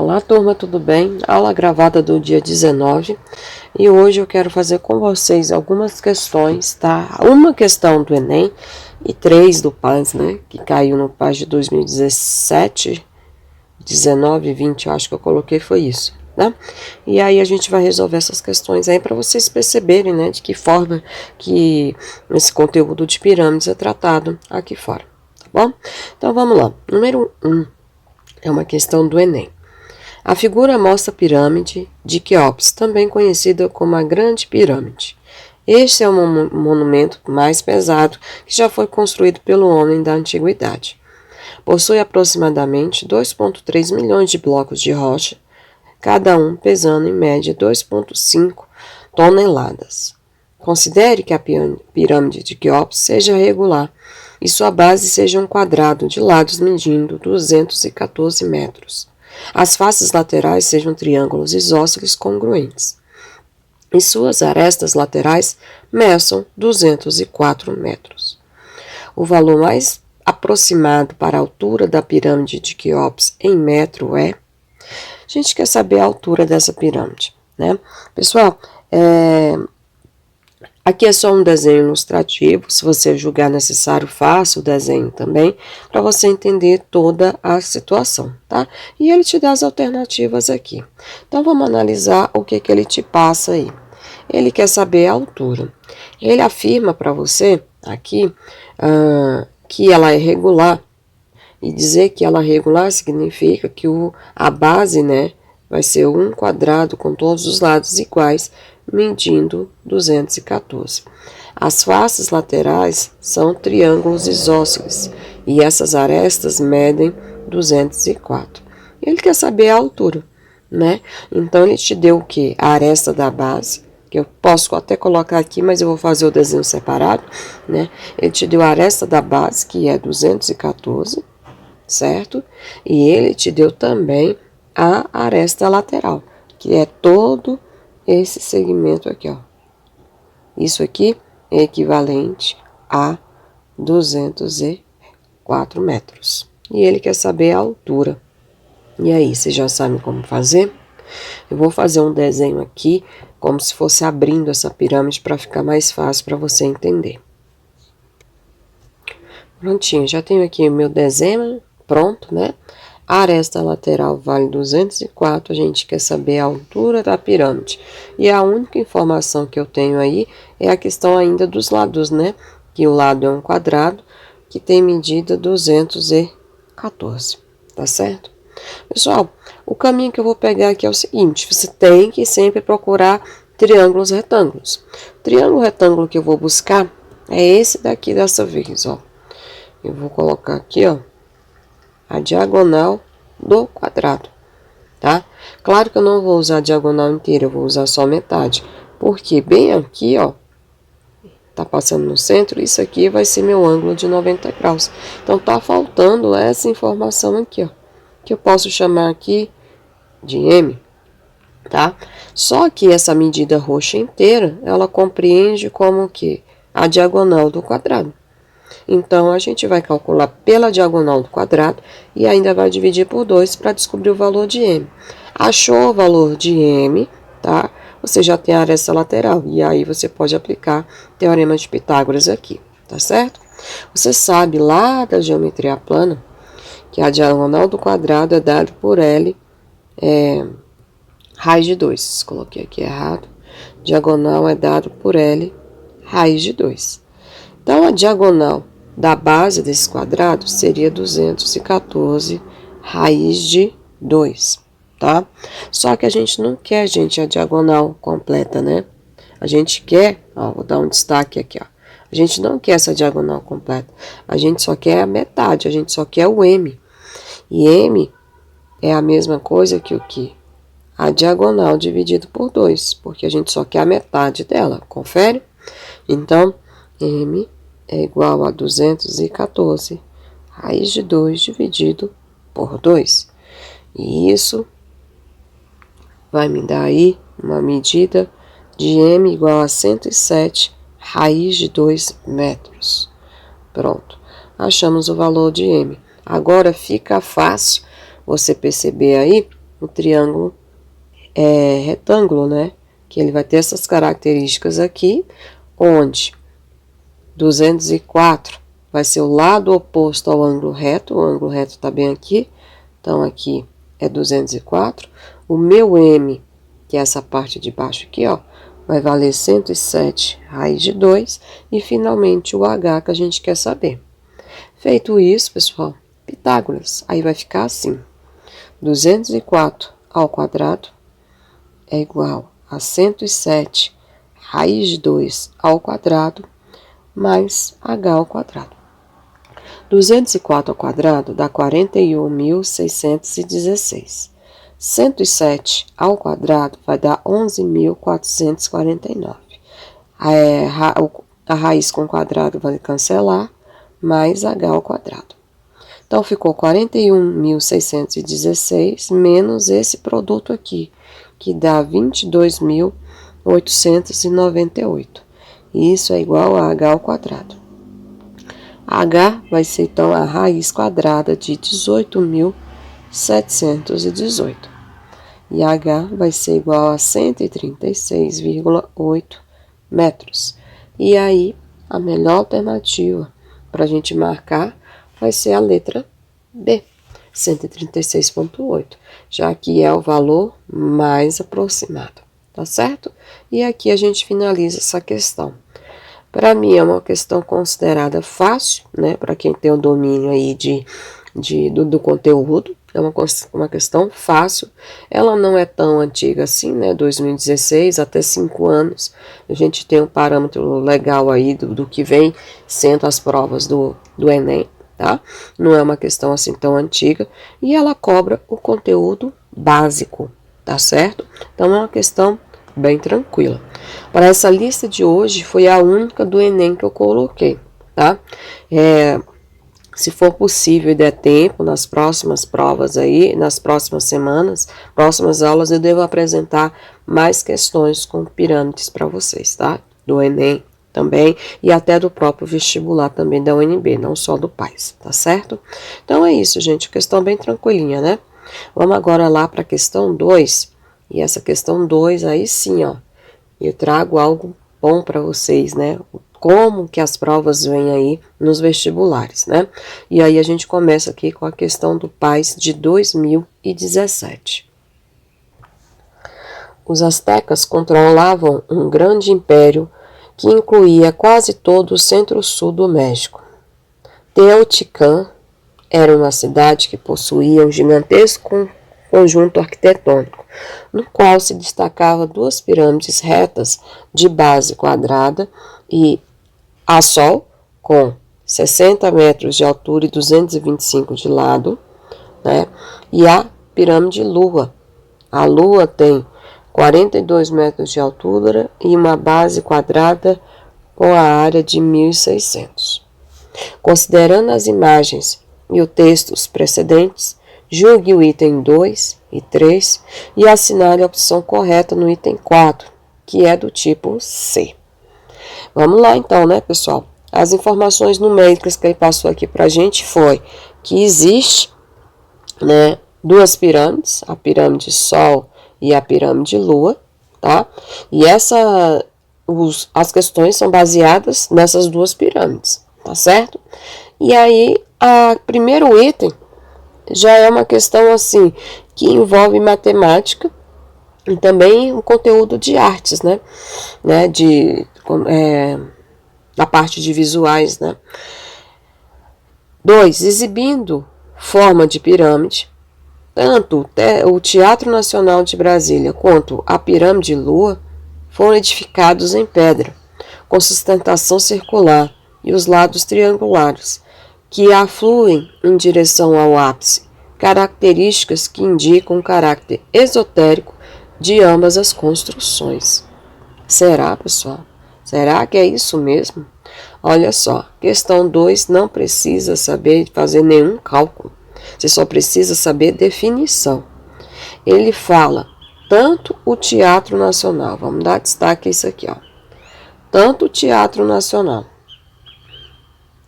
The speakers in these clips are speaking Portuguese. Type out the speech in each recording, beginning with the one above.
Olá, turma, tudo bem? Aula gravada do dia 19 e hoje eu quero fazer com vocês algumas questões, tá? Uma questão do Enem e 3 do PAS, né? Que caiu no PAS de 2017, 19 e 20, eu acho que eu coloquei, foi isso, né? E aí a gente vai resolver essas questões aí para vocês perceberem, né? De que forma que esse conteúdo de pirâmides é tratado aqui fora, tá bom? Então vamos lá. Número 1 é uma questão do Enem. A figura mostra a pirâmide de Quéops, também conhecida como a Grande Pirâmide. Este é o monumento mais pesado que já foi construído pelo homem da antiguidade. Possui aproximadamente 2,3 milhões de blocos de rocha, cada um pesando em média 2,5 toneladas. Considere que a pirâmide de Quéops seja regular e sua base seja um quadrado de lados medindo 214 metros. As faces laterais sejam triângulos isósceles congruentes. E suas arestas laterais meçam 204 metros. O valor mais aproximado para a altura da pirâmide de Quéops em metro é... A gente quer saber a altura dessa pirâmide, né? Pessoal, aqui é só um desenho ilustrativo, se você julgar necessário, faça o desenho também, para você entender toda a situação, tá? E ele te dá as alternativas aqui. Então, vamos analisar o que ele te passa aí. Ele quer saber a altura. Ele afirma para você, aqui, que ela é regular, e dizer que ela é regular significa que a base, né, vai ser um quadrado com todos os lados iguais, medindo 214. As faces laterais são triângulos isósceles e essas arestas medem 204. Ele quer saber a altura, né? Então, ele te deu o quê? A aresta da base, que eu posso até colocar aqui, mas eu vou fazer o desenho separado, né? Ele te deu a aresta da base, que é 214, certo? E ele te deu também a aresta lateral, que é todo esse segmento aqui, ó. Isso aqui é equivalente a 204 metros. E ele quer saber a altura. E aí, você já sabe como fazer? Eu vou fazer um desenho aqui, como se fosse abrindo essa pirâmide para ficar mais fácil para você entender. Prontinho, já tenho aqui o meu desenho pronto, né? A aresta lateral vale 204, a gente quer saber a altura da pirâmide. E a única informação que eu tenho aí é a questão ainda dos lados, né? Que o lado é um quadrado que tem medida 214, tá certo? Pessoal, o caminho que eu vou pegar aqui é o seguinte, você tem que sempre procurar triângulos retângulos. O triângulo retângulo que eu vou buscar é esse daqui dessa vez, ó. Eu vou colocar aqui, ó, a diagonal do quadrado, tá? Claro que eu não vou usar a diagonal inteira, eu vou usar só metade, porque bem aqui, ó, tá passando no centro, isso aqui vai ser meu ângulo de 90 graus. Então, tá faltando essa informação aqui, ó, que eu posso chamar aqui de M, tá? Só que essa medida roxa inteira, ela compreende como que a diagonal do quadrado. Então, a gente vai calcular pela diagonal do quadrado e ainda vai dividir por 2 para descobrir o valor de M. Achou o valor de M, tá? Você já tem a aresta lateral e aí você pode aplicar o teorema de Pitágoras aqui, tá certo? Você sabe lá da geometria plana que a diagonal do quadrado é dada por L raiz de 2. Coloquei aqui errado. Diagonal é dado por L raiz de 2. Então, a diagonal da base desse quadrado seria 214 raiz de 2, tá? Só que a gente não quer, gente, a diagonal completa, né? A gente quer, ó, vou dar um destaque aqui, ó. A gente não quer essa diagonal completa. A gente só quer a metade, a gente só quer o M. E M é a mesma coisa que o quê? A diagonal dividido por 2, porque a gente só quer a metade dela, confere? Então, M é igual a 214 raiz de 2 dividido por 2. E isso vai me dar aí uma medida de M igual a 107 raiz de 2 metros. Pronto, achamos o valor de M. Agora fica fácil você perceber aí o triângulo retângulo, né? Que ele vai ter essas características aqui, onde 204 vai ser o lado oposto ao ângulo reto, o ângulo reto está bem aqui, então aqui é 204. O meu M, que é essa parte de baixo aqui, ó, vai valer 107 raiz de 2, e finalmente o H que a gente quer saber. Feito isso, pessoal, Pitágoras, aí vai ficar assim, 204 ao quadrado é igual a 107 raiz de 2 ao quadrado mais h ao quadrado. 204 ao quadrado dá 41.616. 107 ao quadrado vai dar 11.449. A raiz com quadrado vai cancelar, mais h ao quadrado. Então, ficou 41.616 menos esse produto aqui, que dá 22.898. Isso é igual a h ao quadrado. H vai ser, então, a raiz quadrada de 18.718. E H vai ser igual a 136,8 metros. E aí, a melhor alternativa para a gente marcar vai ser a letra B, 136,8, já que é o valor mais aproximado, tá certo? E aqui a gente finaliza essa questão. Para mim é uma questão considerada fácil, né? Para quem tem o domínio aí do conteúdo, é uma questão fácil. Ela não é tão antiga assim, né? 2016, até 5 anos. A gente tem um parâmetro legal aí do que vem sendo as provas do Enem, tá? Não é uma questão assim tão antiga. E ela cobra o conteúdo básico, tá certo? Então é uma questão bem tranquila. Para essa lista de hoje, foi a única do Enem que eu coloquei, tá? Se for possível e der tempo, nas próximas provas aí, nas próximas semanas, próximas aulas, eu devo apresentar mais questões com pirâmides para vocês, tá? Do Enem também, e até do próprio vestibular também da UNB, não só do PAS, tá certo? Então é isso, gente, questão bem tranquilinha, né? Vamos agora lá para a questão 2, e essa questão 2 aí sim, ó, eu trago algo bom para vocês, né? Como que as provas vêm aí nos vestibulares, né? E aí a gente começa aqui com a questão do PAS de 2017. Os astecas controlavam um grande império que incluía quase todo o centro-sul do México. Teotihuacan era uma cidade que possuía um gigantesco conjunto arquitetônico, no qual se destacava 2 pirâmides retas de base quadrada e a sol, com 60 metros de altura e 225 de lado, né? E a pirâmide Lua. A Lua tem 42 metros de altura e uma base quadrada com a área de 1.600. Considerando as imagens e os textos precedentes, julgue o item 2 e 3 e assinale a opção correta no item 4, que é do tipo C. Vamos lá então, né, pessoal? As informações numéricas que ele passou aqui pra gente foi que existe, né, 2 pirâmides, a pirâmide Sol e a pirâmide Lua, tá? E as questões são baseadas nessas 2 pirâmides, tá certo? E aí, o primeiro item já é uma questão assim, que envolve matemática e também um conteúdo de artes, né? Da parte de visuais, né? 2. Exibindo forma de pirâmide, tanto o Teatro Nacional de Brasília quanto a pirâmide Lua foram edificados em pedra, com sustentação circular e os lados triangulares, que afluem em direção ao ápice, características que indicam o caráter esotérico de ambas as construções. Será, pessoal? Será que é isso mesmo? Olha só, questão 2 não precisa saber fazer nenhum cálculo. Você só precisa saber definição. Ele fala tanto o Teatro Nacional, vamos dar destaque a isso aqui, ó. Tanto o Teatro Nacional,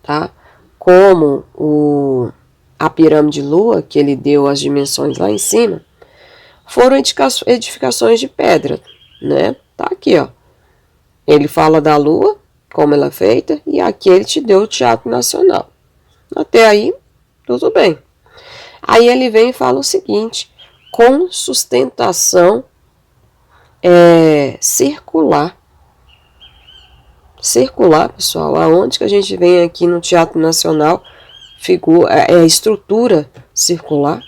tá? Como a pirâmide Lua, que ele deu as dimensões lá em cima, foram edificações de pedra, né? Tá aqui, ó. Ele fala da Lua, como ela é feita, e aqui ele te deu o Teatro Nacional. Até aí, tudo bem. Aí ele vem e fala o seguinte: com sustentação circular. Circular, pessoal, aonde que a gente vem aqui no Teatro Nacional, estrutura circular?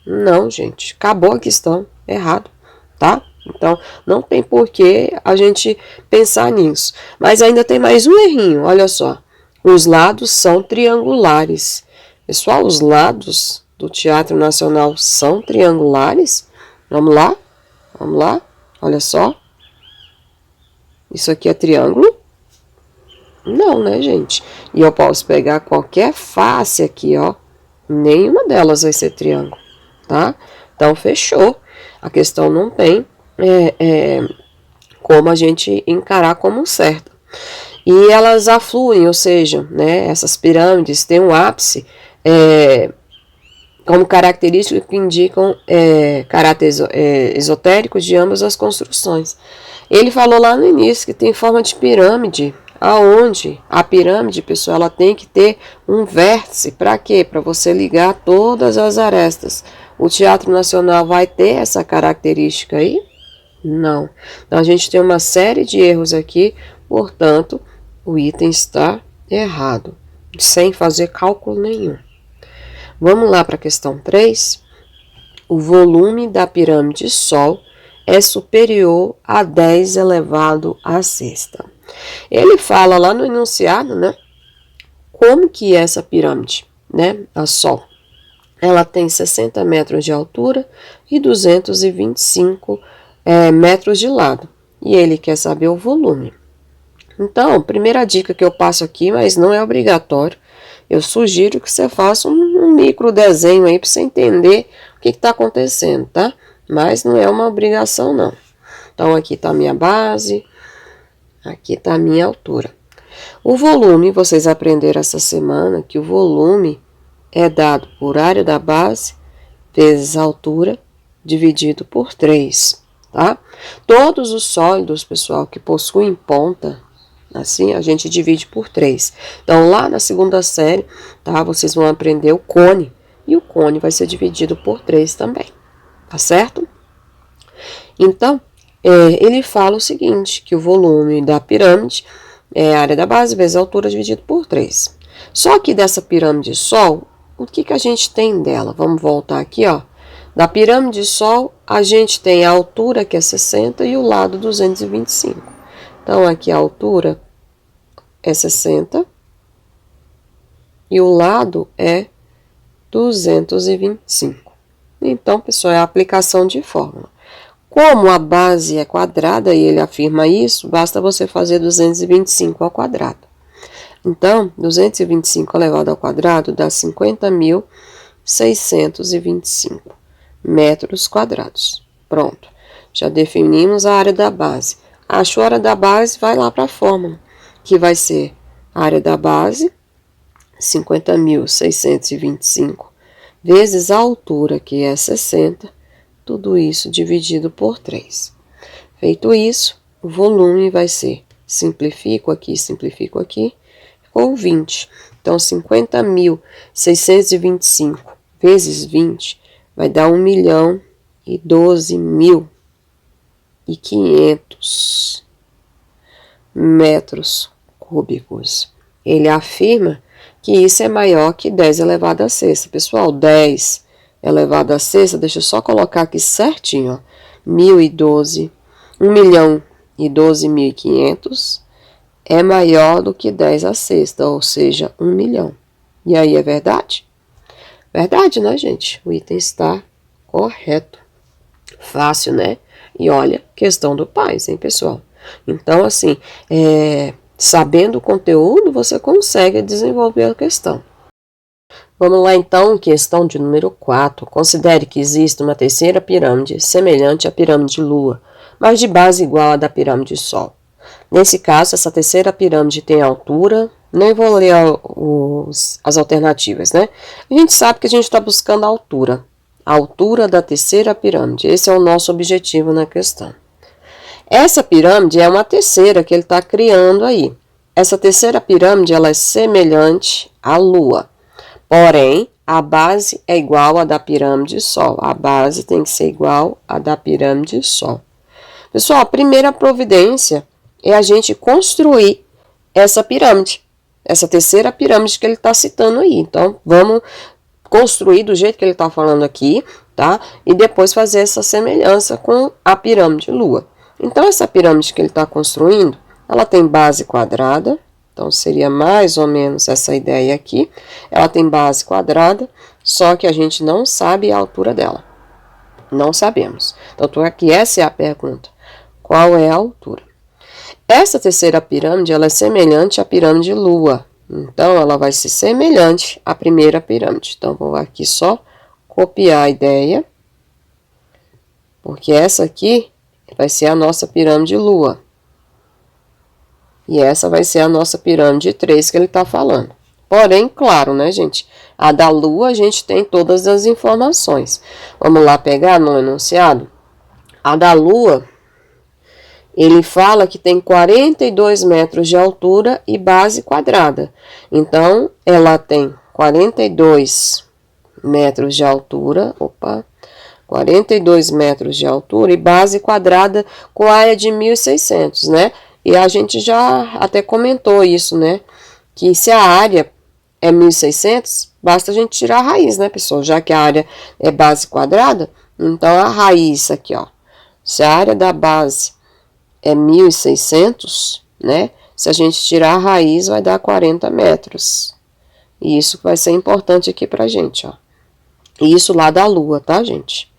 Não, gente, acabou a questão, errado, tá? Então, não tem por que a gente pensar nisso. Mas ainda tem mais um errinho, olha só. Os lados são triangulares. Pessoal, os lados do Teatro Nacional são triangulares? Vamos lá? Vamos lá? Olha só. Isso aqui é triângulo? Não, né, gente? E eu posso pegar qualquer face aqui, ó. Nenhuma delas vai ser triângulo, tá? Então, fechou. A questão não tem como a gente encarar como certa. E elas afluem, ou seja, né, essas pirâmides têm um ápice como característica que indicam caráteres esotéricos de ambas as construções. Ele falou lá no início que tem forma de pirâmide, aonde a pirâmide, pessoal, ela tem que ter um vértice. Para quê? Para você ligar todas as arestas. O Teatro Nacional vai ter essa característica aí? Não. Então a gente tem uma série de erros aqui, portanto, o item está errado, sem fazer cálculo nenhum. Vamos lá para a questão 3. O volume da pirâmide Sol é superior a 10 elevado à sexta. Ele fala lá no enunciado, né, como que é essa pirâmide, né, a Sol. Ela tem 60 metros de altura e 225 metros de lado. E ele quer saber o volume. Então, primeira dica que eu passo aqui, mas não é obrigatório, eu sugiro que você faça um micro desenho aí para você entender o que está acontecendo, tá? Mas não é uma obrigação, não. Então, aqui está a minha base, aqui está a minha altura. O volume, vocês aprenderam essa semana que o volume é dado por área da base vezes a altura dividido por 3, tá? Todos os sólidos, pessoal, que possuem ponta, assim, a gente divide por 3. Então, lá na segunda série, tá? Vocês vão aprender o cone. E o cone vai ser dividido por 3 também. Tá certo? Então, ele fala o seguinte, que o volume da pirâmide é a área da base vezes a altura dividido por 3. Só que dessa pirâmide Sol, o que a gente tem dela? Vamos voltar aqui, ó. Da pirâmide Sol, a gente tem a altura, que é 60, e o lado 225. Então, aqui a altura é 60 e o lado é 225. Então, pessoal, é a aplicação de fórmula. Como a base é quadrada e ele afirma isso, basta você fazer 225 ao quadrado. Então, 225 elevado ao quadrado dá 50.625 metros quadrados. Pronto. Já definimos a área da base. Achou a área da base, vai lá para a fórmula, que vai ser a área da base, 50.625, vezes a altura, que é 60, tudo isso dividido por 3. Feito isso, o volume vai ser, simplifico aqui, ficou 20. Então, 50.625 vezes 20 vai dar 1.012.500 metros cúbicos. Ele afirma que isso é maior que 10 elevado à sexta. Pessoal, 10 elevado à sexta, deixa eu só colocar aqui certinho, ó, 1.012.500 é maior do que 10 à sexta, ou seja, 1 milhão. E aí, é verdade? Verdade, né, gente? O item está correto. Fácil, né? E olha, questão do Paz, hein, pessoal? Então, assim, sabendo o conteúdo, você consegue desenvolver a questão. Vamos lá, então, questão de número 4. Considere que existe uma terceira pirâmide semelhante à pirâmide Lua, mas de base igual à da pirâmide Sol. Nesse caso, essa terceira pirâmide tem altura, nem vou ler as alternativas, né? A gente sabe que a gente está buscando a altura. A altura da terceira pirâmide. Esse é o nosso objetivo na questão. Essa pirâmide é uma terceira que ele está criando aí. Essa terceira pirâmide ela é semelhante à Lua. Porém, a base é igual à da pirâmide Sol. A base tem que ser igual à da pirâmide Sol. Pessoal, a primeira providência é a gente construir essa pirâmide. Essa terceira pirâmide que ele está citando aí. Então, vamos construir do jeito que ele está falando aqui, tá? E depois fazer essa semelhança com a pirâmide Lua. Então, essa pirâmide que ele está construindo, ela tem base quadrada. Então, seria mais ou menos essa ideia aqui. Ela tem base quadrada, só que a gente não sabe a altura dela. Não sabemos. Tanto é que essa é a pergunta. Qual é a altura? Essa terceira pirâmide, ela é semelhante à pirâmide Lua. Então, ela vai ser semelhante à primeira pirâmide. Então, vou aqui só copiar a ideia. Porque essa aqui vai ser a nossa pirâmide Lua. E essa vai ser a nossa pirâmide 3 que ele está falando. Porém, claro, né, gente? A da Lua, a gente tem todas as informações. Vamos lá pegar no enunciado? A da Lua, ele fala que tem 42 metros de altura e base quadrada. Então, ela tem 42 metros de altura. 42 metros de altura e base quadrada com área de 1.600, né? E a gente já até comentou isso, né? Que se a área é 1.600, basta a gente tirar a raiz, né, pessoal? Já que a área é base quadrada, então a raiz aqui, ó. Se a área da base é 1.600, né? Se a gente tirar a raiz, vai dar 40 metros. E isso vai ser importante aqui pra gente, ó. E isso lá da Lua, tá, gente?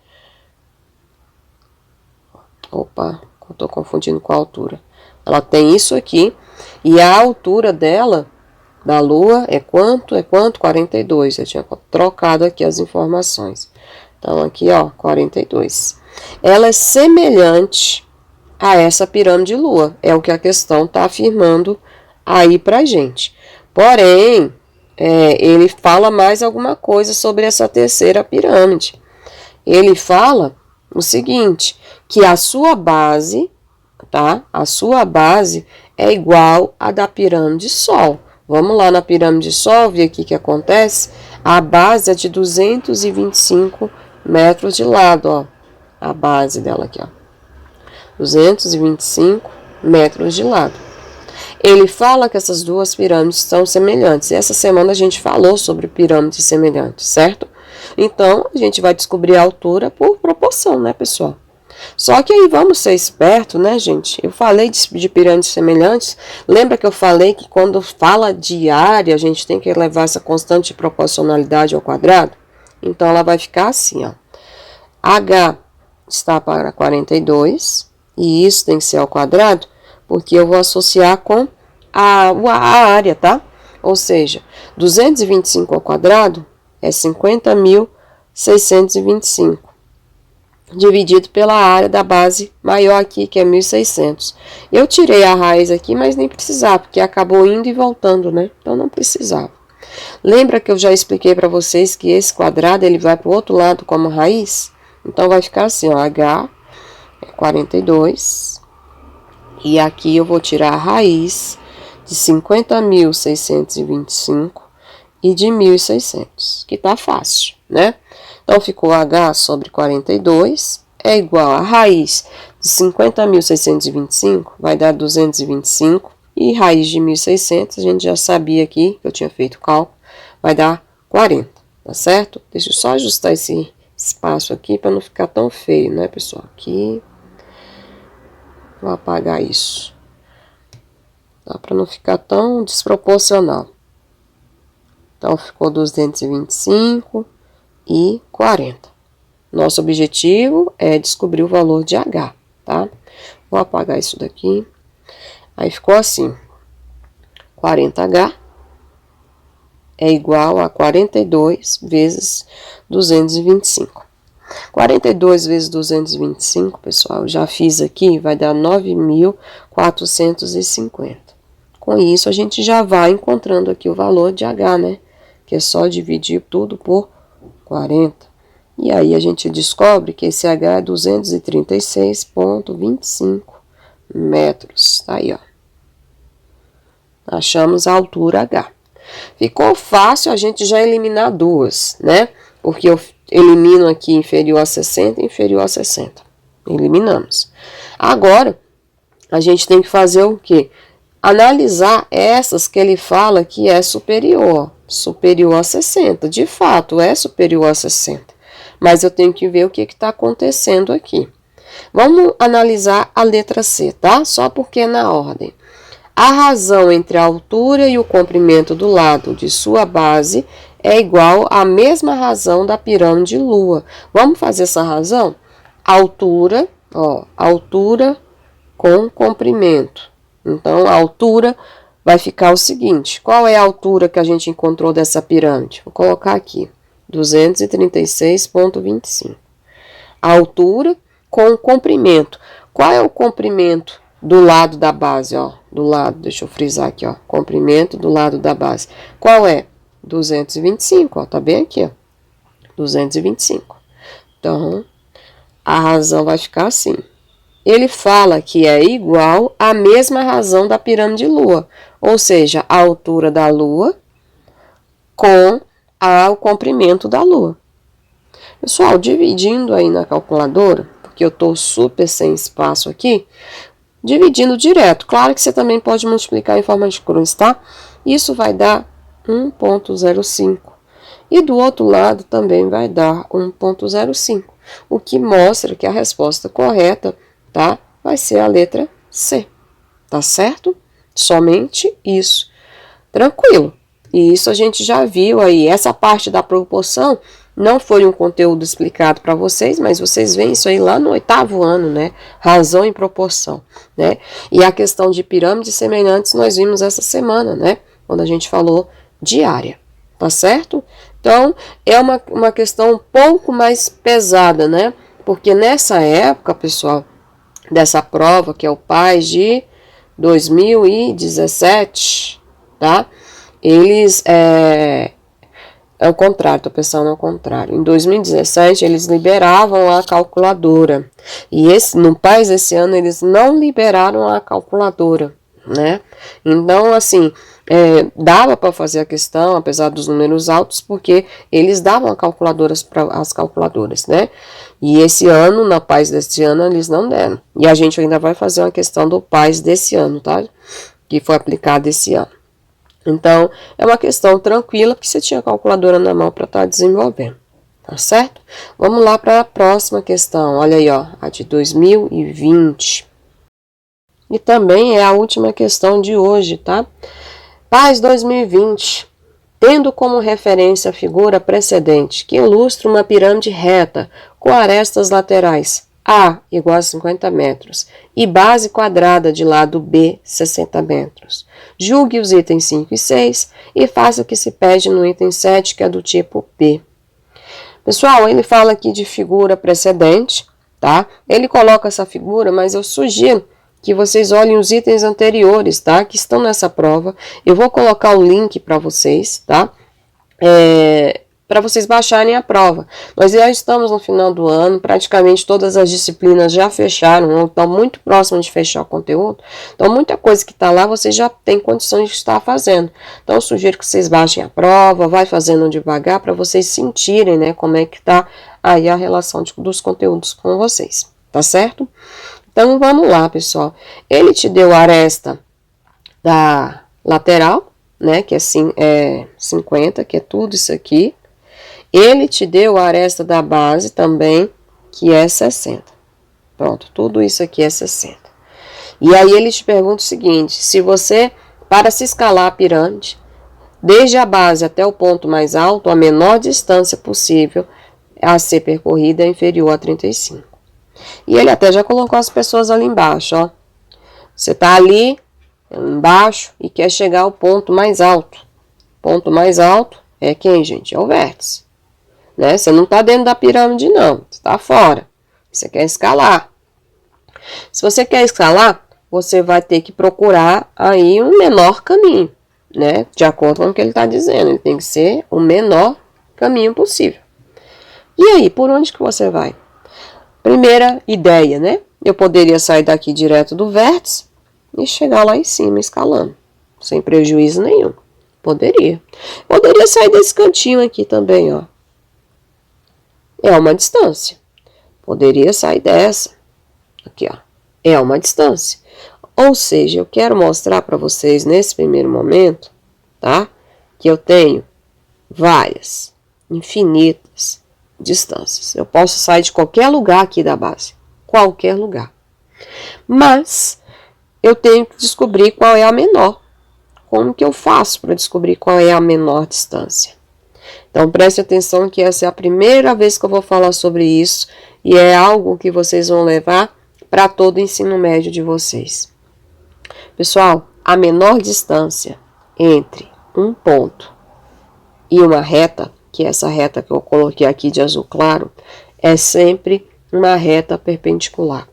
Opa, eu tô confundindo com a altura. Ela tem isso aqui, e a altura dela, da Lua, é quanto? 42. Eu tinha trocado aqui as informações. Então, aqui, ó, 42. Ela é semelhante a essa pirâmide Lua. É o que a questão está afirmando aí pra gente. Porém, ele fala mais alguma coisa sobre essa terceira pirâmide. Ele fala o seguinte, que a sua base, tá? A sua base é igual à da pirâmide Sol. Vamos lá na pirâmide Sol, ver aqui o que acontece. A base é de 225 metros de lado, ó. A base dela aqui, ó. 225 metros de lado. Ele fala que essas duas pirâmides são semelhantes. Essa semana a gente falou sobre pirâmides semelhantes, certo? Então, a gente vai descobrir a altura por proporção, né, pessoal? Só que aí vamos ser espertos, né, gente? Eu falei de pirâmides semelhantes. Lembra que eu falei que quando fala de área, a gente tem que levar essa constante de proporcionalidade ao quadrado? Então, ela vai ficar assim, ó. H está para 42, e isso tem que ser ao quadrado, porque eu vou associar com a área, tá? Ou seja, 225 ao quadrado é 50.625. Dividido pela área da base maior aqui, que é 1.600. Eu tirei a raiz aqui, mas nem precisava, porque acabou indo e voltando, né? Então, não precisava. Lembra que eu já expliquei para vocês que esse quadrado, ele vai para o outro lado como raiz? Então, vai ficar assim, ó, H é 42. E aqui eu vou tirar a raiz de 50.625 e de 1.600, que tá fácil, né? Então, ficou H sobre 42 é igual a raiz de 50.625, vai dar 225, e raiz de 1.600, a gente já sabia aqui, que eu tinha feito o cálculo, vai dar 40, tá certo? Deixa eu só ajustar esse espaço aqui para não ficar tão feio, né, pessoal? Aqui, vou apagar isso. Tá? Para não ficar tão desproporcional. Então, ficou 225 e 40. Nosso objetivo é descobrir o valor de H, tá? Vou apagar isso daqui. Aí ficou assim. 40H é igual a 42 vezes 225. 42 vezes 225, pessoal, eu já fiz aqui, vai dar 9.450. Com isso, a gente já vai encontrando aqui o valor de H, né? Que é só dividir tudo por 40. E aí a gente descobre que esse H é 236,25 metros. Tá aí, ó. Achamos a altura H. Ficou fácil a gente já eliminar duas, né? Porque eu elimino aqui inferior a 60 e inferior a 60. Eliminamos. Agora, a gente tem que fazer o quê? Analisar essas que ele fala que é superior. Superior a 60. De fato, é superior a 60. Mas eu tenho que ver o que está acontecendo aqui. Vamos analisar a letra C, tá? Só porque é na ordem. A razão entre a altura e o comprimento do lado de sua base é igual à mesma razão da pirâmide Lua. Vamos fazer essa razão? Altura, ó, altura com comprimento. Então, a altura vai ficar o seguinte. Qual é a altura que a gente encontrou dessa pirâmide? Vou colocar aqui, 236,25. A altura com o comprimento. Qual é o comprimento do lado da base, ó? Do lado, deixa eu frisar aqui, ó. Comprimento do lado da base. Qual é? 225, ó. Tá bem aqui, ó. 225. Então, a razão vai ficar assim. Ele fala que é igual à mesma razão da pirâmide Lua. Ou seja, a altura da Lua com o comprimento da Lua. Pessoal, dividindo aí na calculadora, porque eu estou super sem espaço aqui, dividindo direto. Claro que você também pode multiplicar em forma de cruz, tá? Isso vai dar 1,05. E do outro lado também vai dar 1,05. O que mostra que a resposta correta, tá? Vai ser a letra C. Tá certo? Somente isso. Tranquilo. E isso a gente já viu aí. Essa parte da proporção não foi um conteúdo explicado para vocês, mas vocês veem isso aí lá no 8º ano, né? Razão e proporção, né? E a questão de pirâmides semelhantes nós vimos essa semana, né? Quando a gente falou de área, tá certo? Então, é uma questão um pouco mais pesada, né? Porque nessa época, pessoal, dessa prova, que é o PAS de 2017, tá? Eles, é o contrário, tô pensando ao contrário. Em 2017, eles liberavam a calculadora. E no PAS esse ano, eles não liberaram a calculadora, né? Então, assim, dava para fazer a questão, apesar dos números altos, porque eles davam calculadoras para as calculadoras, né? E esse ano, na PAS desse ano, eles não deram. E a gente ainda vai fazer uma questão do PAS desse ano, tá? Que foi aplicado esse ano. Então, é uma questão tranquila, porque você tinha a calculadora na mão para estar desenvolvendo, tá certo? Vamos lá para a próxima questão. Olha aí, ó, a de 2020. E também é a última questão de hoje, tá? PAS 2020. Tendo como referência a figura precedente, que ilustra uma pirâmide reta com arestas laterais A igual a 50 metros e base quadrada de lado B 60 metros. Julgue os itens 5 e 6 e faça o que se pede no item 7, que é do tipo B. Pessoal, ele fala aqui de figura precedente, tá? Ele coloca essa figura, mas eu sugiro que vocês olhem os itens anteriores, tá? Que estão nessa prova. Eu vou colocar o link para vocês, tá? Para vocês baixarem a prova. Nós já estamos no final do ano, praticamente todas as disciplinas já fecharam, ou estão muito próximas de fechar o conteúdo. Então, muita coisa que está lá, vocês já têm condições de estar fazendo. Então, eu sugiro que vocês baixem a prova, vai fazendo devagar, para vocês sentirem, né, como é que está aí a relação dos conteúdos com vocês, tá certo? Então, vamos lá, pessoal. Ele te deu a aresta da lateral, né, que é 50, que é tudo isso aqui. Ele te deu a aresta da base também, que é 60. Pronto, tudo isso aqui é 60. E aí ele te pergunta o seguinte, se você, para se escalar a pirâmide, desde a base até o ponto mais alto, a menor distância possível a ser percorrida é inferior a 35. E ele até já colocou as pessoas ali embaixo, ó. Você tá ali embaixo e quer chegar ao ponto mais alto. O ponto mais alto é quem, gente? É o vértice. Né? Você não está dentro da pirâmide, não. Você está fora. Você quer escalar. Se você quer escalar, você vai ter que procurar aí um menor caminho, né? De acordo com o que ele está dizendo. Ele tem que ser o menor caminho possível. E aí, por onde que você vai? Primeira ideia, né? Eu poderia sair daqui direto do vértice e chegar lá em cima escalando, sem prejuízo nenhum. Poderia. Poderia sair desse cantinho aqui também, ó. É uma distância. Poderia sair dessa. Aqui, ó. É uma distância. Ou seja, eu quero mostrar para vocês nesse primeiro momento, tá? Que eu tenho várias, infinitas distâncias. Eu posso sair de qualquer lugar aqui da base. Qualquer lugar. Mas eu tenho que descobrir qual é a menor. Como que eu faço para descobrir qual é a menor distância? Então preste atenção que essa é a primeira vez que eu vou falar sobre isso e é algo que vocês vão levar para todo o ensino médio de vocês. Pessoal, a menor distância entre um ponto e uma reta, que é essa reta que eu coloquei aqui de azul claro, é sempre uma reta perpendicular.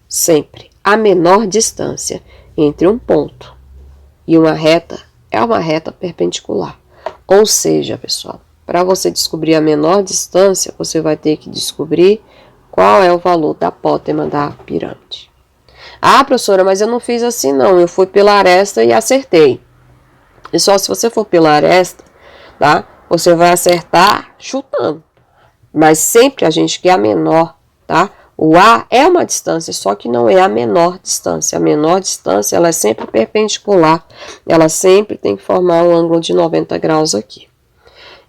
Sempre. A menor distância entre um ponto e uma reta é uma reta perpendicular. Ou seja, pessoal, para você descobrir a menor distância, você vai ter que descobrir qual é o valor da apótema da pirâmide. Ah, professora, mas eu não fiz assim não, eu fui pela aresta e acertei. E só se você for pela aresta, tá? Você vai acertar chutando. Mas sempre a gente quer a menor, tá? O A é uma distância, só que não é a menor distância. A menor distância, ela é sempre perpendicular. Ela sempre tem que formar um ângulo de 90 graus aqui.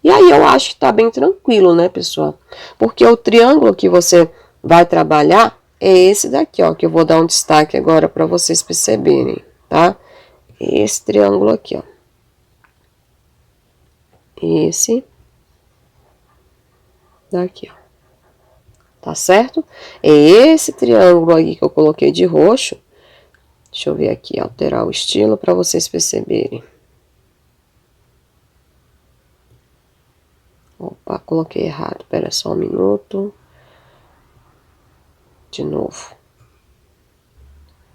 E aí eu acho que tá bem tranquilo, né, pessoal? Porque o triângulo que você vai trabalhar é esse daqui, ó. Que eu vou dar um destaque agora para vocês perceberem, tá? Esse triângulo aqui, ó. Esse daqui, ó. Tá certo? É esse triângulo aqui que eu coloquei de roxo. Deixa eu ver aqui, alterar o estilo para vocês perceberem. Opa, coloquei errado. Espera só um minuto. De novo.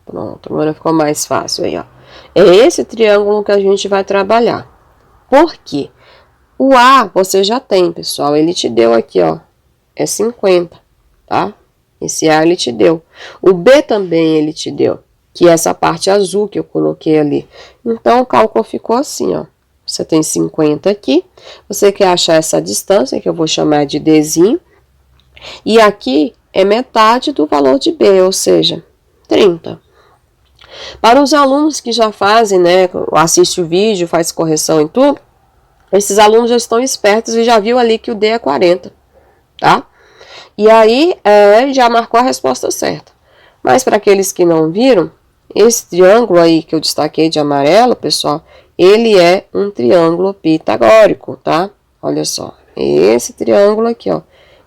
Pronto, agora ficou mais fácil aí, ó. É esse triângulo que a gente vai trabalhar. Por quê? O A você já tem, pessoal. Ele te deu aqui, ó. É 50, tá? Esse A ele te deu. O B também ele te deu, que é essa parte azul que eu coloquei ali. Então, o cálculo ficou assim, ó. Você tem 50 aqui. Você quer achar essa distância, que eu vou chamar de Dzinho. E aqui é metade do valor de B, ou seja, 30. Para os alunos que já fazem, né, assiste o vídeo, faz correção em tudo, esses alunos já estão espertos e já viu ali que o D é 40, tá? E aí, já marcou a resposta certa. Mas para aqueles que não viram, esse triângulo aí que eu destaquei de amarelo, pessoal, ele é um triângulo pitagórico, tá? Olha só, esse triângulo aqui, ó,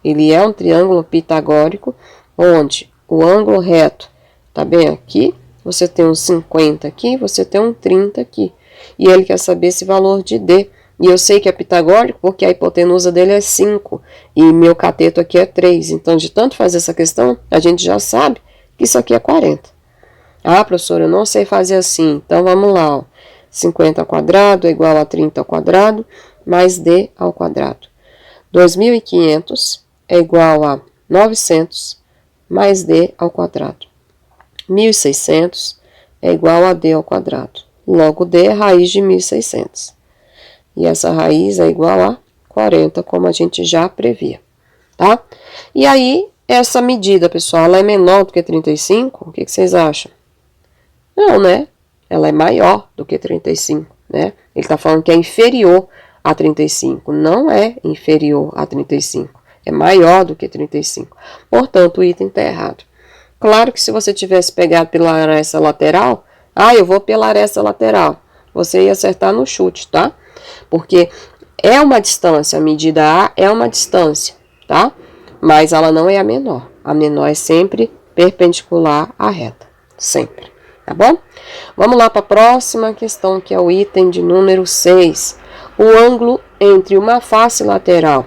ele é um triângulo pitagórico, onde o ângulo reto tá bem aqui, você tem um 50 aqui, você tem um 30 aqui. E ele quer saber esse valor de D. E eu sei que é pitagórico porque a hipotenusa dele é 5 e meu cateto aqui é 3. Então, de tanto fazer essa questão, a gente já sabe que isso aqui é 40. Ah, professora, eu não sei fazer assim. Então, vamos lá. Ó. 50 ao quadrado é igual a 30 ao quadrado mais D ao quadrado. 2.500 é igual a 900 mais D ao quadrado. 1.600 é igual a D ao quadrado. Logo, D é raiz de 1.600. E essa raiz é igual a 40, como a gente já previa, tá? E aí, essa medida, pessoal, ela é menor do que 35? O que vocês acham? Não, né? Ela é maior do que 35, né? Ele tá falando que é inferior a 35. Não é inferior a 35. É maior do que 35. Portanto, o item tá errado. Claro que se você tivesse pegado pela aresta lateral, eu vou pela aresta lateral. Você ia acertar no chute, tá? Porque é uma distância, a medida A é uma distância, tá? Mas ela não é a menor. A menor é sempre perpendicular à reta. Sempre, tá bom? Vamos lá para a próxima questão, que é o item de número 6. O ângulo entre uma face lateral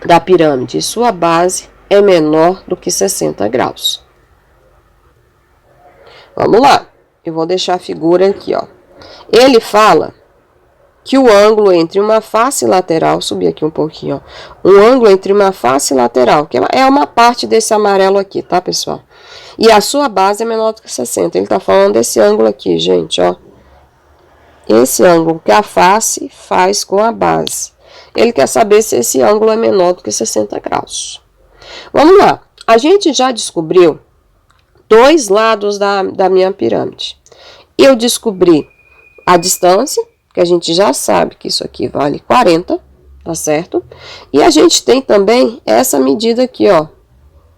da pirâmide e sua base é menor do que 60 graus. Vamos lá, eu vou deixar a figura aqui, ó. Ele fala que o ângulo entre uma face lateral, subir aqui um pouquinho, ó, um ângulo entre uma face lateral, que é uma parte desse amarelo aqui, tá, pessoal? E a sua base é menor do que 60. Ele tá falando desse ângulo aqui, gente, ó. Esse ângulo que a face faz com a base. Ele quer saber se esse ângulo é menor do que 60 graus. Vamos lá. A gente já descobriu dois lados da minha pirâmide. Eu descobri a distância, que a gente já sabe que isso aqui vale 40, tá certo? E a gente tem também essa medida aqui, ó.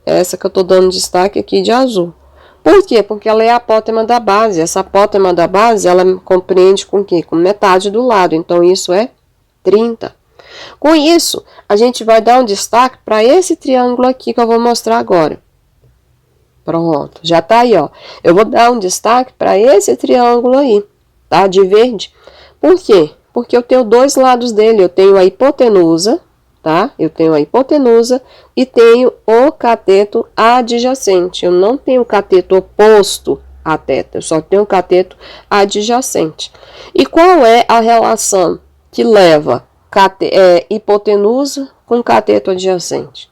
Essa que eu tô dando destaque aqui de azul. Por quê? Porque ela é a apótema da base. Essa apótema da base, ela compreende com o quê? Com metade do lado. Então, isso é 30. Com isso, a gente vai dar um destaque para esse triângulo aqui que eu vou mostrar agora. Pronto, já tá aí, ó. Eu vou dar um destaque para esse triângulo aí, tá? De verde. Por quê? Porque eu tenho dois lados dele. Eu tenho a hipotenusa, tá? Eu tenho a hipotenusa e tenho o cateto adjacente. Eu não tenho o cateto oposto à teta, eu só tenho o cateto adjacente. E qual é a relação que leva hipotenusa com cateto adjacente?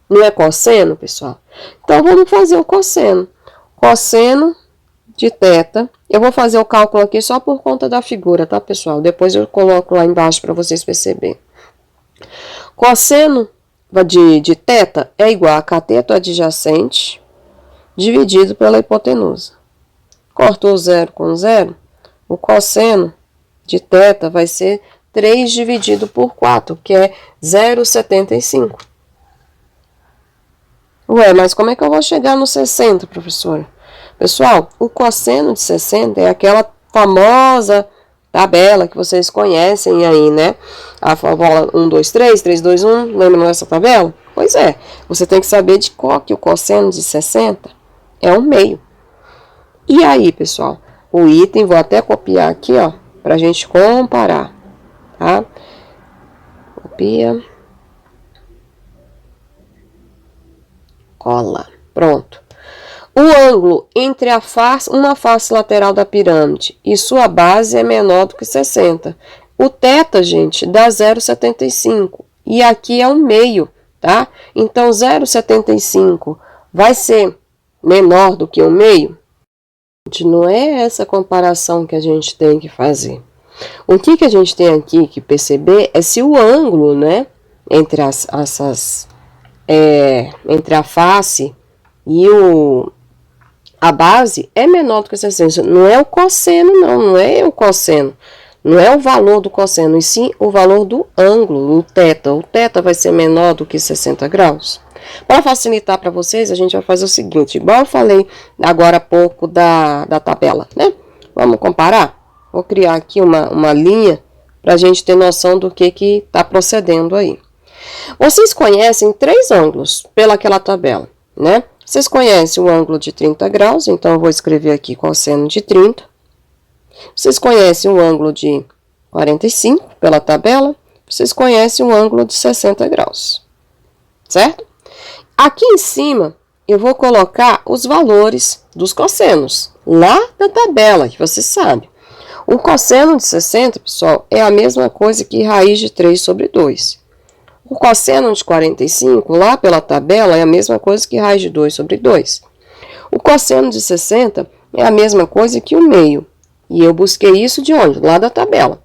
Não é cosseno, pessoal? Então, vamos fazer o cosseno. Cosseno de teta. Eu vou fazer o cálculo aqui só por conta da figura, tá, pessoal? Depois eu coloco lá embaixo para vocês perceberem. Cosseno de teta é igual a cateto adjacente dividido pela hipotenusa. Cortou 0 com 0, o cosseno de teta vai ser 3 dividido por 4, que é 0,75. Ué, mas como é que eu vou chegar no 60, professora? Pessoal, o cosseno de 60 é aquela famosa tabela que vocês conhecem aí, né? A fórmula 1, 2, 3, 3, 2, 1, lembram dessa tabela? Pois é, você tem que saber de qual que o cosseno de 60 é 1/2. E aí, pessoal, o item, vou até copiar aqui, ó, pra gente comparar, tá? Copia. Cola. Pronto. O ângulo entre uma face lateral da pirâmide e sua base é menor do que 60. O θ, gente, dá 0,75. E aqui é 1/2, tá? Então, 0,75 vai ser menor do que 1/2? Não é essa comparação que a gente tem que fazer. O que a gente tem aqui que perceber é se o ângulo, né, entre entre a face e a base é menor do que 60. Não é o cosseno, não é o cosseno. Não é o valor do cosseno, e sim o valor do ângulo, o θ. O θ vai ser menor do que 60 graus. Para facilitar para vocês, a gente vai fazer o seguinte, igual eu falei agora há pouco da tabela, né? Vamos comparar? Vou criar aqui uma linha para a gente ter noção do que está procedendo aí. Vocês conhecem 3 ângulos pelaquela tabela, né? Vocês conhecem o ângulo de 30 graus, então eu vou escrever aqui cosseno de 30. Vocês conhecem o ângulo de 45 pela tabela. Vocês conhecem o ângulo de 60 graus, certo? Aqui em cima, eu vou colocar os valores dos cossenos, lá da tabela, que você sabe. O cosseno de 60, pessoal, é a mesma coisa que raiz de 3 sobre 2. O cosseno de 45, lá pela tabela, é a mesma coisa que raiz de 2 sobre 2. O cosseno de 60 é a mesma coisa que 1/2. E eu busquei isso de onde? Lá da tabela.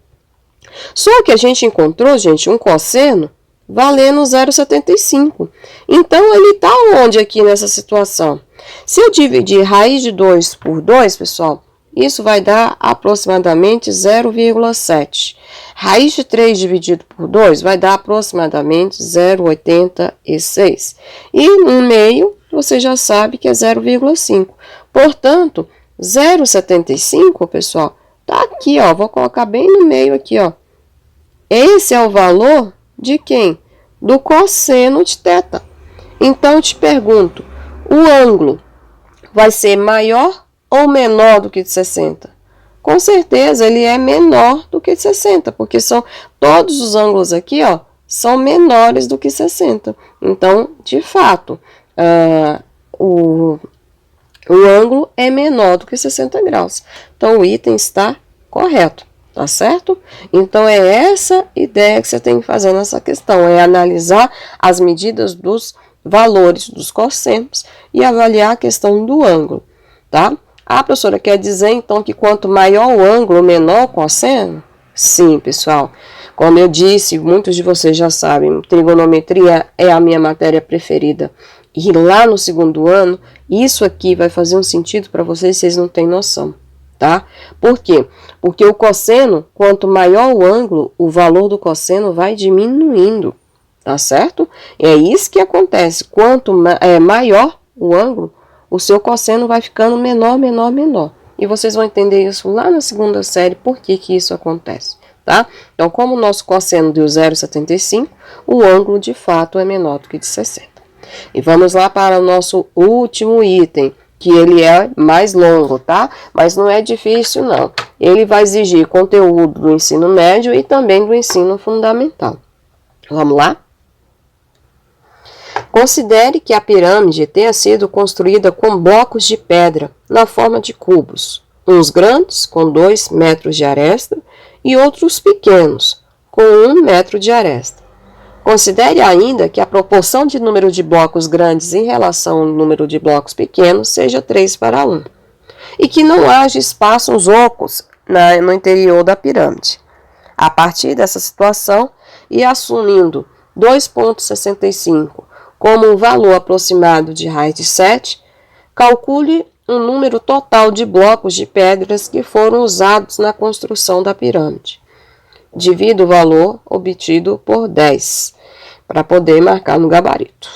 Só que a gente encontrou, gente, um cosseno valendo 0,75. Então, ele está onde aqui nessa situação? Se eu dividir raiz de 2 por 2, pessoal, isso vai dar aproximadamente 0,7. Raiz de 3 dividido por 2 vai dar aproximadamente 0,86. E 1/2, você já sabe que é 0,5. Portanto, 0,75, pessoal, tá aqui, ó. Vou colocar bem no meio aqui, ó. Esse é o valor de quem? Do cosseno de θ. Então, eu te pergunto, o ângulo vai ser maior ou menor do que de 60? Com certeza, ele é menor do que de 60, porque todos os ângulos aqui, ó, são menores do que 60. Então, de fato, o ângulo é menor do que 60 graus. Então, o item está correto. tá certo? Então, é essa ideia que você tem que fazer nessa questão, é analisar as medidas dos valores dos cossenos e avaliar a questão do ângulo, tá? A professora quer dizer, então, que quanto maior o ângulo, menor o cosseno? Sim, pessoal. Como eu disse, muitos de vocês já sabem, trigonometria é a minha matéria preferida. E lá no segundo ano, isso aqui vai fazer um sentido para vocês não têm noção, tá? Por quê? Porque o cosseno, quanto maior o ângulo, o valor do cosseno vai diminuindo, tá certo? É isso que acontece. Quanto maior o ângulo, o seu cosseno vai ficando menor, menor, menor. E vocês vão entender isso lá na segunda série, por que isso acontece, tá? Então, como o nosso cosseno deu 0,75, o ângulo de fato é menor do que de 60. E vamos lá para o nosso último item, que ele é mais longo, tá? Mas não é difícil, não. Ele vai exigir conteúdo do ensino médio e também do ensino fundamental. Vamos lá? Considere que a pirâmide tenha sido construída com blocos de pedra na forma de cubos, uns grandes, com 2 metros de aresta, e outros pequenos, com 1 metro de aresta. Considere ainda que a proporção de número de blocos grandes em relação ao número de blocos pequenos seja 3:1, e que não haja espaços ocos no interior da pirâmide. A partir dessa situação, e assumindo 2,65 como um valor aproximado de raiz de 7, calcule o número total de blocos de pedras que foram usados na construção da pirâmide. Divida o valor obtido por 10, para poder marcar no gabarito.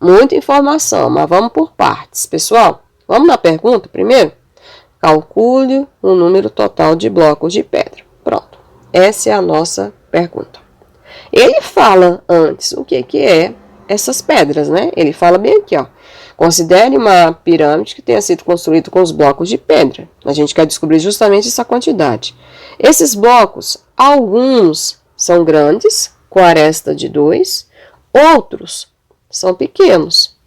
Muita informação, mas vamos por partes. Pessoal, vamos na pergunta primeiro? Calcule o número total de blocos de pedra. Pronto, essa é a nossa pergunta. Ele fala antes o que é essas pedras, né? Ele fala bem aqui, ó. Considere uma pirâmide que tenha sido construída com os blocos de pedra. A gente quer descobrir justamente essa quantidade. Esses blocos, alguns são grandes, com aresta de 2, outros são pequenos,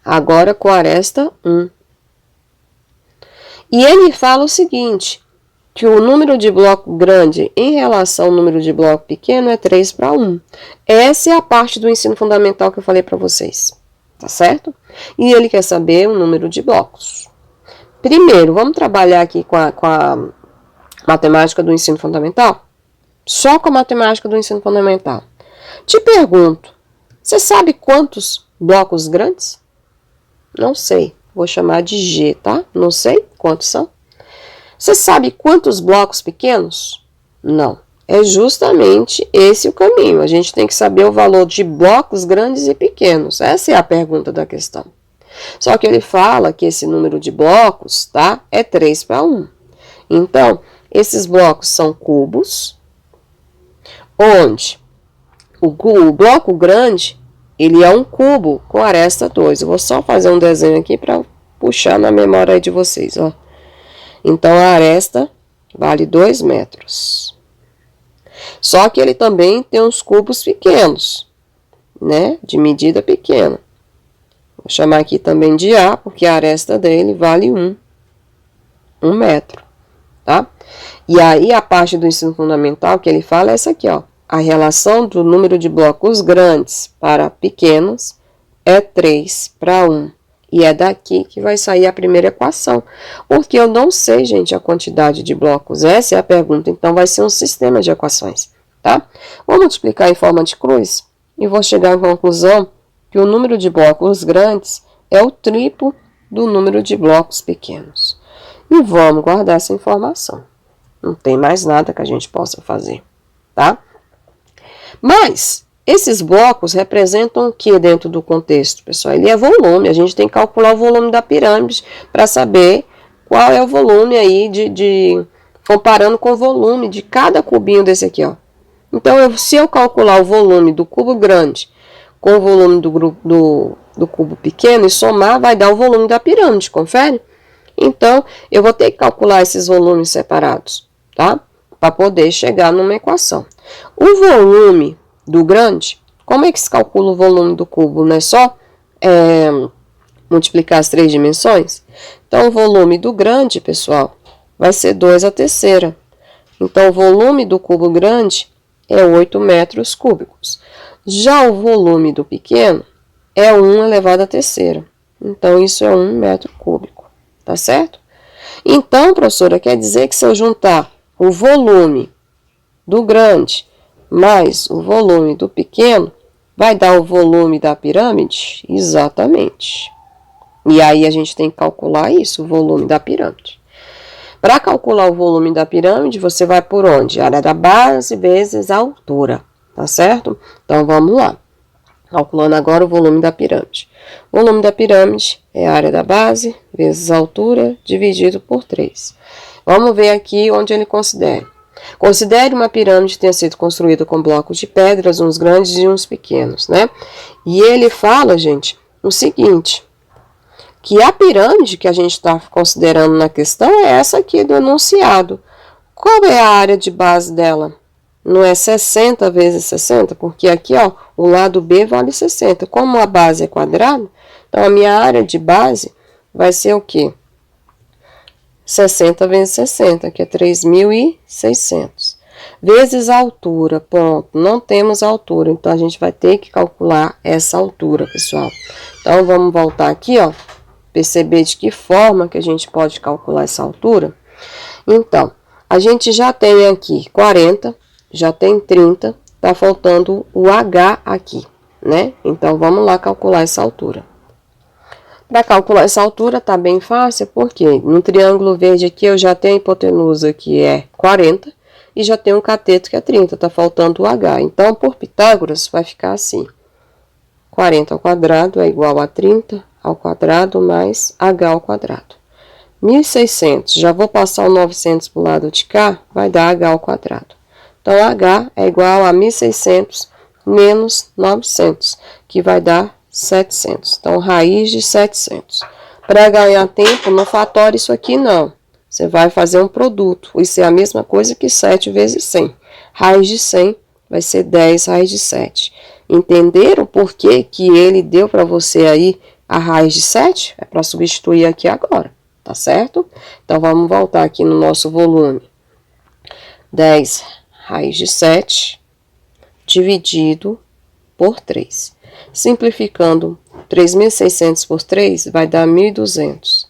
agora com aresta 1. E ele fala o seguinte, que o número de bloco grande em relação ao número de bloco pequeno é 3:1. Essa é a parte do ensino fundamental que eu falei para vocês, tá certo? E ele quer saber o número de blocos. Primeiro, vamos trabalhar aqui com a matemática do ensino fundamental? Só com a matemática do ensino fundamental. Te pergunto, você sabe quantos blocos grandes? Não sei, vou chamar de G, tá? Não sei quantos são. Você sabe quantos blocos pequenos? Não. É justamente esse o caminho. A gente tem que saber o valor de blocos grandes e pequenos. Essa é a pergunta da questão. Só que ele fala que esse número de blocos, tá? É 3:1. Então, esses blocos são cubos, onde o bloco grande, ele é um cubo com aresta 2. Eu vou só fazer um desenho aqui para puxar na memória de vocês, ó. Então, a aresta vale 2 metros. Só que ele também tem uns cubos pequenos, né? De medida pequena. Vou chamar aqui também de A, porque a aresta dele vale 1 metro, tá? E aí, a parte do ensino fundamental que ele fala é essa aqui, ó. A relação do número de blocos grandes para pequenos é 3:1. E é daqui que vai sair a primeira equação. Porque eu não sei, gente, a quantidade de blocos. Essa é a pergunta. Então, vai ser um sistema de equações, tá? Vou multiplicar em forma de cruz e vou chegar à conclusão que o número de blocos grandes é o triplo do número de blocos pequenos. E vamos guardar essa informação. Não tem mais nada que a gente possa fazer, tá? Mas esses blocos representam o que dentro do contexto, pessoal? Ele é volume, a gente tem que calcular o volume da pirâmide para saber qual é o volume aí comparando com o volume de cada cubinho desse aqui, ó. Então, se eu calcular o volume do cubo grande com o volume do cubo pequeno e somar, vai dar o volume da pirâmide, confere? Então, eu vou ter que calcular esses volumes separados, tá? Para poder chegar numa equação. O volume do grande, como é que se calcula o volume do cubo? Não é só multiplicar as 3 dimensões? Então, o volume do grande, pessoal, vai ser 2 à terceira. Então, o volume do cubo grande é 8 metros cúbicos. Já o volume do pequeno é 1 elevado à terceira. Então, isso é 1 metro cúbico, tá certo? Então, professora, quer dizer que se eu juntar o volume do grande mais o volume do pequeno, vai dar o volume da pirâmide? Exatamente. E aí a gente tem que calcular isso, o volume da pirâmide. Para calcular o volume da pirâmide, você vai por onde? A área da base vezes a altura, tá certo? Então, vamos lá. Calculando agora o volume da pirâmide. O volume da pirâmide é a área da base vezes a altura dividido por 3. Vamos ver aqui onde ele considera. Considere uma pirâmide que tenha sido construída com blocos de pedras, uns grandes e uns pequenos, né? E ele fala, gente, o seguinte, que a pirâmide que a gente está considerando na questão é essa aqui do enunciado. Qual é a área de base dela? Não é 60 vezes 60? Porque aqui, ó, o lado B vale 60. Como a base é quadrada, então a minha área de base vai ser o quê? 60 vezes 60, que é 3.600. Vezes a altura, pronto, não temos a altura, então a gente vai ter que calcular essa altura, pessoal. Então, vamos voltar aqui, ó, perceber de que forma que a gente pode calcular essa altura. Então, a gente já tem aqui 40, já tem 30, tá faltando o H aqui, né? Então, vamos lá calcular essa altura. Para calcular essa altura tá bem fácil, porque no triângulo verde aqui eu já tenho a hipotenusa que é 40 e já tenho um cateto que é 30, tá faltando o H. Então, por Pitágoras, vai ficar assim. 40 ao quadrado é igual a 30 ao quadrado mais H ao quadrado. 1.600, já vou passar o 900 para o lado de cá, vai dar H ao quadrado. Então, H é igual a 1.600 menos 900, que vai dar 700. Então, raiz de 700. Para ganhar tempo, não fatora isso aqui, não. Você vai fazer um produto. Isso é a mesma coisa que 7 vezes 100. Raiz de 100 vai ser 10 raiz de 7. Entenderam por que que ele deu para você aí a raiz de 7? É para substituir aqui agora, tá certo? Então, vamos voltar aqui no nosso volume. 10 raiz de 7 dividido por 3. Simplificando, 3.600 por 3 vai dar 1.200.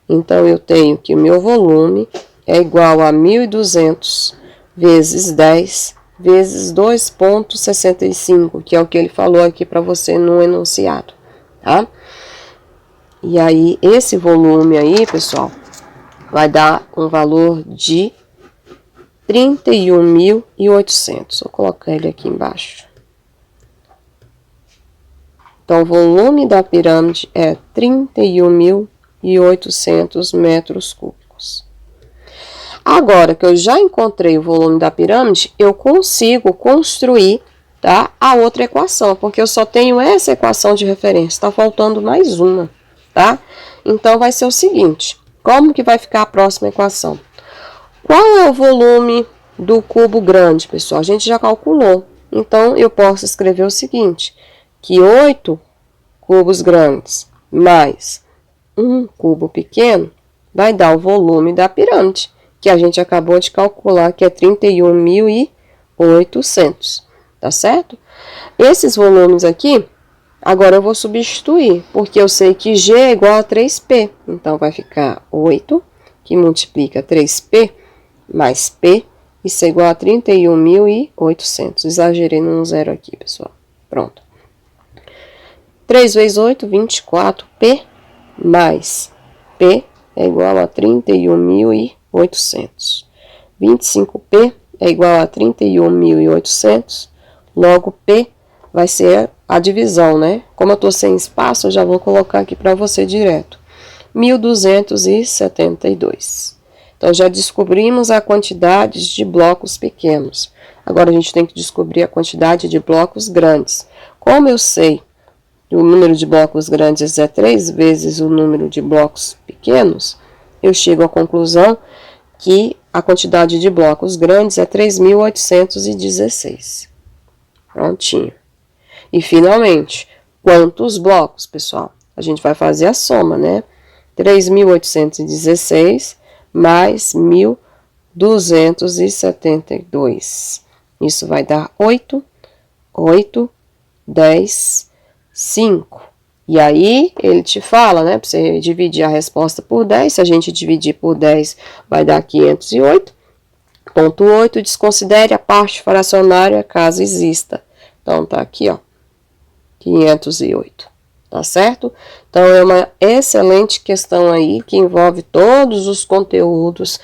Então, eu tenho que o meu volume é igual a 1.200 vezes 10 vezes 2,65, que é o que ele falou aqui para você no enunciado, tá? E aí, esse volume aí, pessoal, vai dar um valor de 31.800. Vou colocar ele aqui embaixo. Então, o volume da pirâmide é 31.800 metros cúbicos. Agora que eu já encontrei o volume da pirâmide, eu consigo construir, tá, a outra equação, porque eu só tenho essa equação de referência, está faltando mais uma, tá? Então, vai ser o seguinte, como que vai ficar a próxima equação? Qual é o volume do cubo grande, pessoal? A gente já calculou. Então, eu posso escrever o seguinte, que 8 cubos grandes mais um cubo pequeno vai dar o volume da pirâmide, que a gente acabou de calcular, que é 31.800, tá certo? Esses volumes aqui, agora eu vou substituir, porque eu sei que G é igual a 3P, então vai ficar 8, que multiplica 3P, mais P, isso é igual a 31.800. Exagerei num zero aqui, pessoal. Pronto. 3 vezes 8, 24P, mais P é igual a 31.800. 25P é igual a 31.800. Logo, P vai ser a divisão, né? Como eu estou sem espaço, eu já vou colocar aqui para você direto. 1.272. Então, já descobrimos a quantidade de blocos pequenos. Agora, a gente tem que descobrir a quantidade de blocos grandes. Como eu sei que o número de blocos grandes é 3 vezes o número de blocos pequenos, eu chego à conclusão que a quantidade de blocos grandes é 3.816. Prontinho. E, finalmente, quantos blocos, pessoal? A gente vai fazer a soma, né? 3.816 mais 272. Isso vai dar 8, 8, 10, 5. E aí, ele te fala, né, para você dividir a resposta por 10. Se a gente dividir por 10, vai dar 508. Ponto 8, desconsidere a parte fracionária caso exista. Então, tá aqui, ó, 508. Tá certo? Então, é uma excelente questão aí, que envolve todos os conteúdos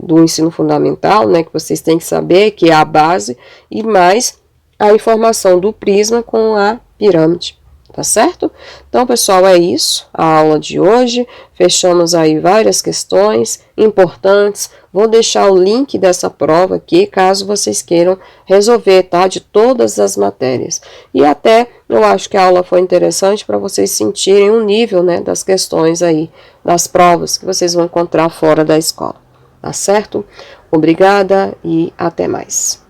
do ensino fundamental, né, que vocês têm que saber, que é a base, e mais a informação do prisma com a pirâmide. Tá certo? Então, pessoal, é isso, a aula de hoje. Fechamos aí várias questões importantes. Vou deixar o link dessa prova aqui, caso vocês queiram resolver, tá? De todas as matérias. E até, eu acho que a aula foi interessante para vocês sentirem o nível, né, das questões aí, das provas que vocês vão encontrar fora da escola. Tá certo? Obrigada e até mais.